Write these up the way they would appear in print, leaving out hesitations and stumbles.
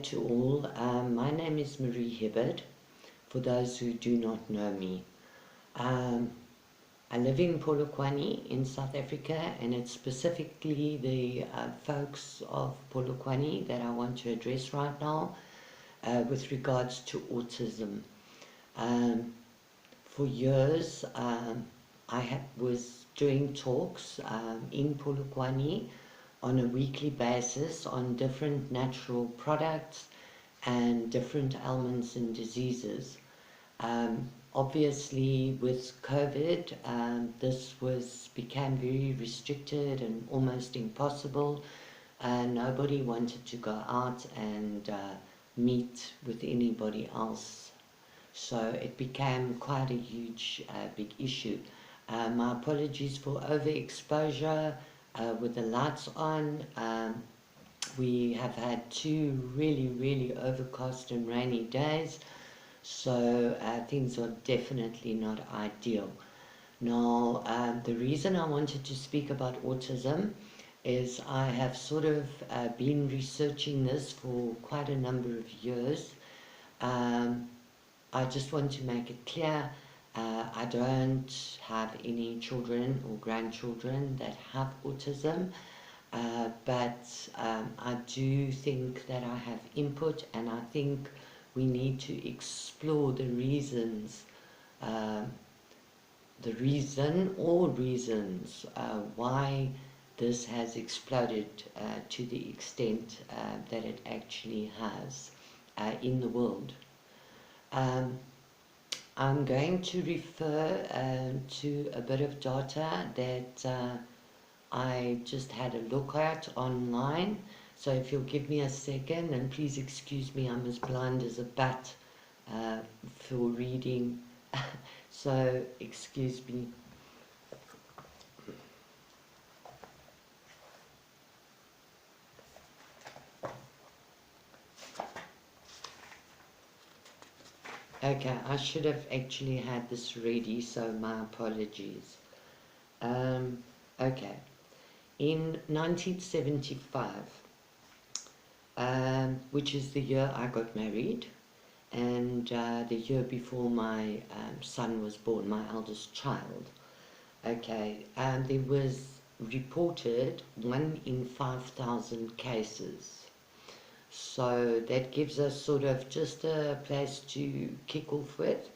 To all, my name is Marie Hibbard, for those who do not know me. I live in Polokwane in South Africa, and it's specifically the folks of Polokwane that I want to address right now with regards to autism. For years, was doing talks in Polokwane on a weekly basis on different natural products and different ailments and diseases. Obviously, with COVID, this became very restricted and almost impossible. Nobody wanted to go out and meet with anybody else. So it became quite a huge, big issue. My apologies for overexposure with the lights on. We have had two really overcast and rainy days, so things are definitely not ideal. Now, the reason I wanted to speak about autism is I have sort of been researching this for quite a number of years. I just want to make it clear, I don't have any children or grandchildren that have autism, but I do think that I have input, and I think we need to explore the reasons, the reason or reasons why this has exploded to the extent that it actually has in the world. I'm going to refer to a bit of data that I just had a look at online. So if you'll give me a second, and please excuse me, I'm as blind as a bat for reading. So excuse me. Okay, I should have actually had this ready, so my apologies. Okay, in 1975, which is the year I got married, and the year before my son was born, my eldest child, okay, there was reported 1 in 5,000 cases. So that gives us sort of just a place to kick off with.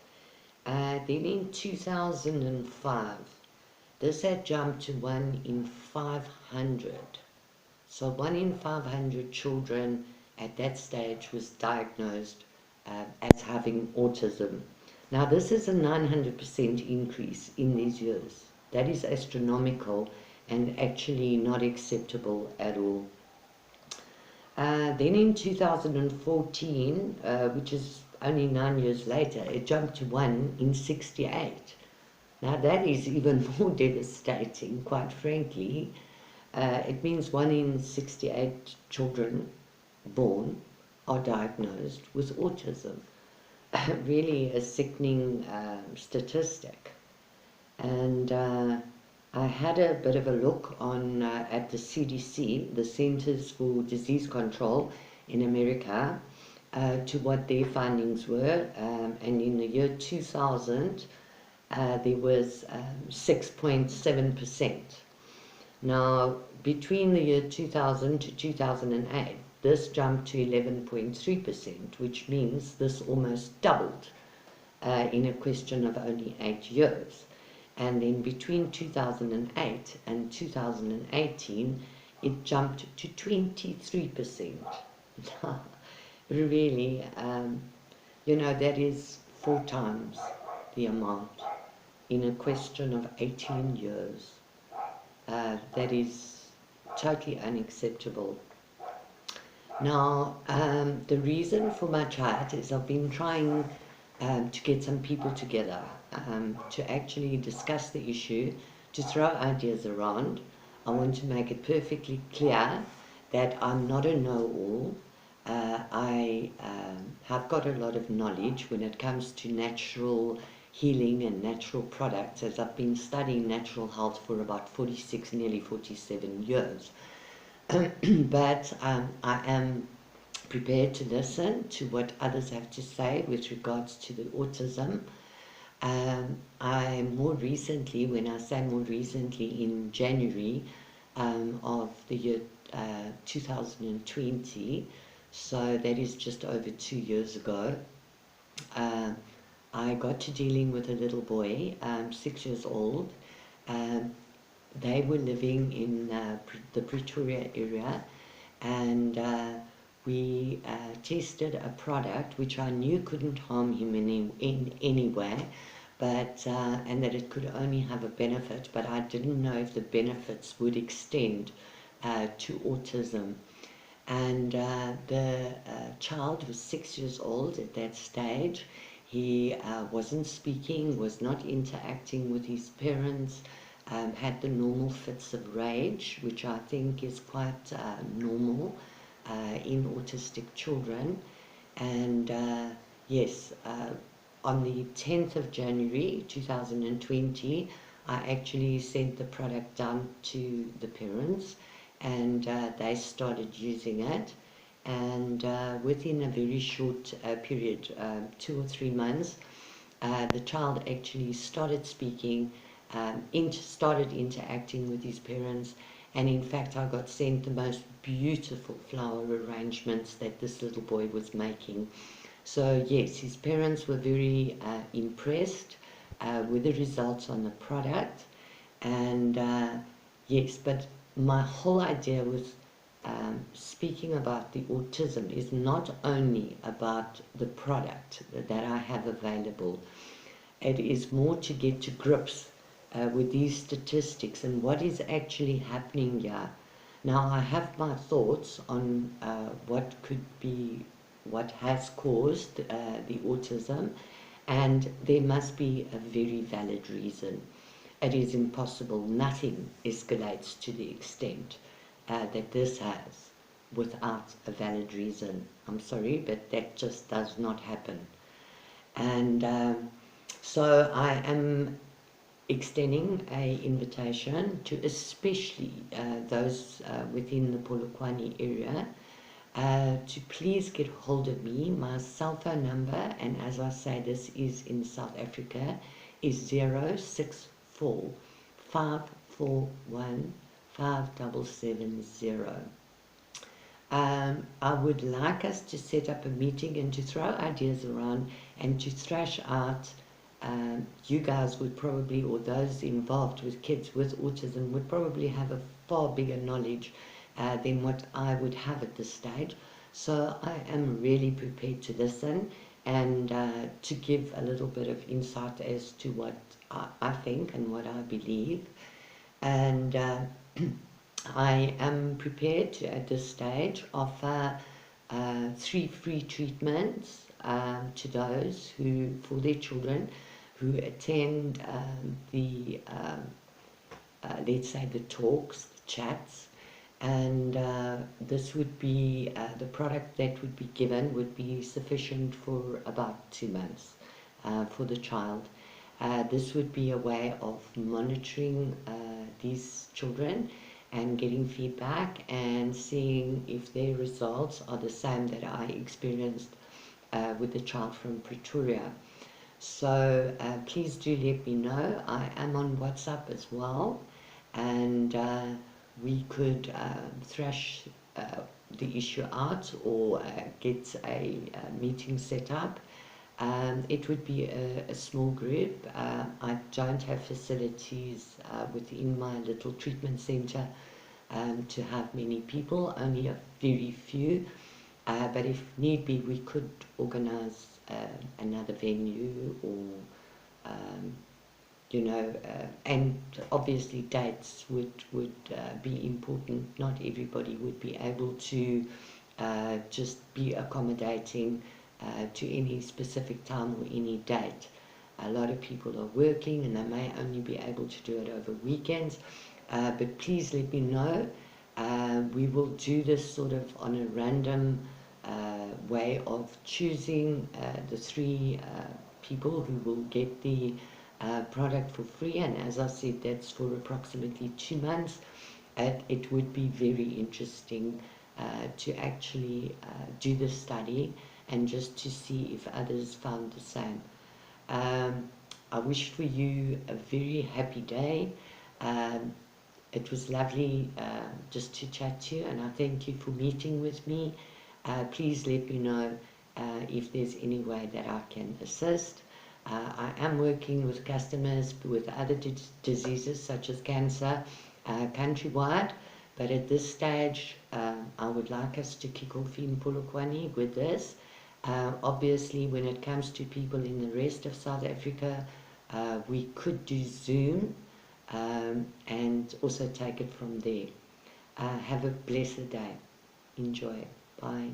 Then in 2005, this had jumped to 1 in 500. So 1 in 500 children at that stage was diagnosed as having autism. Now this is a 900% increase in these years. That is astronomical and actually not acceptable at all. Then in 2014, which is only 9 years later, it jumped to 1 in 68. Now that is even more devastating, quite frankly. It means 1 in 68 children born are diagnosed with autism. Really a sickening statistic. And I had a bit of a look on at the CDC, the Centers for Disease Control in America, to what their findings were. And in the year 2000, there was 6.7%. Now, between the year 2000 to 2008, this jumped to 11.3%, which means this almost doubled in a question of only 8 years. And then between 2008 and 2018, it jumped to 23%. Really, you know, that is 4 times the amount in a question of 18 years. That is totally unacceptable. Now, the reason for my chat is I've been trying to get some people together to actually discuss the issue, to throw ideas around. I want to make it perfectly clear that I'm not a know-all. I have got a lot of knowledge when it comes to natural healing and natural products, as I've been studying natural health for about 46, nearly 47 years. But I am prepared to listen to what others have to say with regards to the autism. I more recently, when I say more recently, in January of the year 2020, so that is just over 2 years ago, I got to dealing with a little boy, 6 years old. Um, they were living in the Pretoria area, and we tested a product which I knew couldn't harm him in any way, but and that it could only have a benefit, but I didn't know if the benefits would extend to autism. And the child was 6 years old at that stage. He wasn't speaking, was not interacting with his parents, had the normal fits of rage, which I think is quite normal in autistic children. And yes, on the 10th of January 2020, I actually sent the product down to the parents, and they started using it. And within a very short period, 2 or 3 months, the child actually started speaking, started interacting with his parents, and in fact I got sent the most beautiful flower arrangements that this little boy was making. So yes, his parents were very impressed with the results on the product, and yes, but my whole idea with speaking about the autism is not only about the product that I have available. It is more to get to grips with these statistics and what is actually happening here. Now, I have my thoughts on what could be, what has caused the autism, and there must be a very valid reason. It is impossible. Nothing escalates to the extent that this has without a valid reason. I'm sorry, but that just does not happen. And so I am extending an invitation to especially those within the Polokwane area to please get hold of me. My cell phone number, and as I say, this is in South Africa, is 064 541 5770. I would like us to set up a meeting and to throw ideas around and to thrash out. You guys would probably, or those involved with kids with autism, would probably have a far bigger knowledge than what I would have at this stage. So I am really prepared to listen and to give a little bit of insight as to what I think and what I believe. And I am prepared to, at this stage, offer 3 free treatments to those who, for their children, who attend let's say the talks, the chats, and this would be, the product that would be given would be sufficient for about 2 months for the child. This would be a way of monitoring these children and getting feedback and seeing if their results are the same that I experienced with the child from Pretoria. So please do let me know. I am on WhatsApp as well, and we could thrash the issue out or get a meeting set up. It would be a small group. I don't have facilities within my little treatment center to have many people, only a very few. But if need be, we could organize another venue, or you know, and obviously dates would be important. Not everybody would be able to just be accommodating to any specific time or any date. A lot of people are working and they may only be able to do it over weekends, but please let me know. We will do this sort of on a random way of choosing the 3 people who will get the product for free, and as I said, that's for approximately 2 months. It would be very interesting to actually do the study and just to see if others found the same. I wish for you a very happy day. Um, it was lovely just to chat to you, and I thank you for meeting with me. Please let me know if there's any way that I can assist. I am working with customers with other diseases such as cancer countrywide, but at this stage I would like us to kick off in Polokwane with this. Obviously, when it comes to people in the rest of South Africa, we could do Zoom and also take it from there. Have a blessed day. Enjoy. Bye.